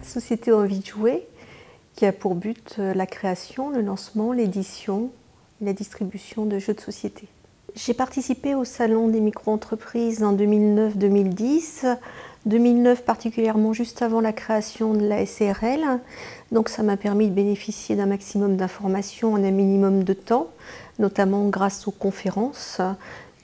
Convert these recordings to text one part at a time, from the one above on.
Société Envie de jouer, qui a pour but la création, le lancement, l'édition et la distribution de jeux de société. J'ai participé au Salon des micro-entreprises en 2009-2010, 2009 particulièrement juste avant la création de la SARL, donc ça m'a permis de bénéficier d'un maximum d'informations en un minimum de temps, notamment grâce aux conférences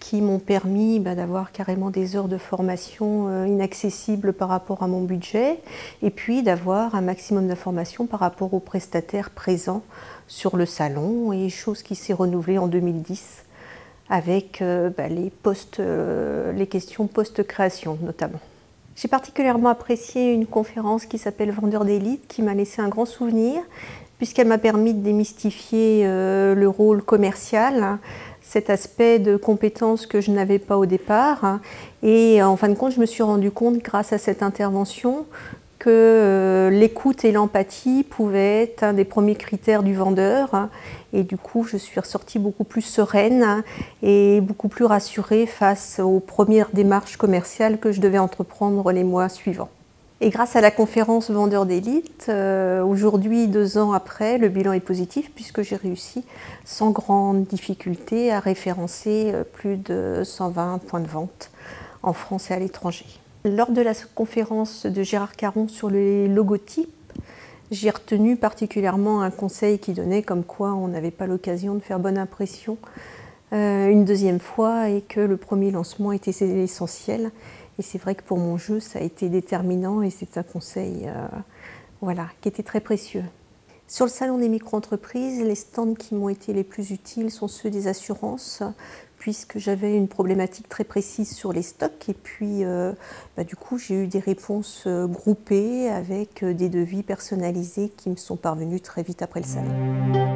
qui m'ont permis d'avoir carrément des heures de formation inaccessibles par rapport à mon budget, et puis d'avoir un maximum d'informations par rapport aux prestataires présents sur le salon, et chose qui s'est renouvelée en 2010 avec les questions post-création notamment. J'ai particulièrement apprécié une conférence qui s'appelle Vendeur d'élite, qui m'a laissé un grand souvenir, puisqu'elle m'a permis de démystifier le rôle commercial, cet aspect de compétences que je n'avais pas au départ. Et en fin de compte, je me suis rendu compte, grâce à cette intervention, que l'écoute et l'empathie pouvaient être un des premiers critères du vendeur. Et du coup, je suis ressortie beaucoup plus sereine et beaucoup plus rassurée face aux premières démarches commerciales que je devais entreprendre les mois suivants. Et grâce à la conférence Vendeur d'élite, aujourd'hui, 2 ans après, le bilan est positif puisque j'ai réussi sans grande difficulté à référencer plus de 120 points de vente en France et à l'étranger. Lors de la conférence de Gérard Caron sur les logotypes, j'ai retenu particulièrement un conseil qui donnait comme quoi on n'avait pas l'occasion de faire bonne impression une deuxième fois et que le premier lancement était essentiel. Et c'est vrai que pour mon jeu, ça a été déterminant et c'est un conseil qui était très précieux. Sur le salon des micro-entreprises, les stands qui m'ont été les plus utiles sont ceux des assurances, puisque j'avais une problématique très précise sur les stocks. Et puis, du coup, j'ai eu des réponses groupées avec des devis personnalisés qui me sont parvenus très vite après le salon.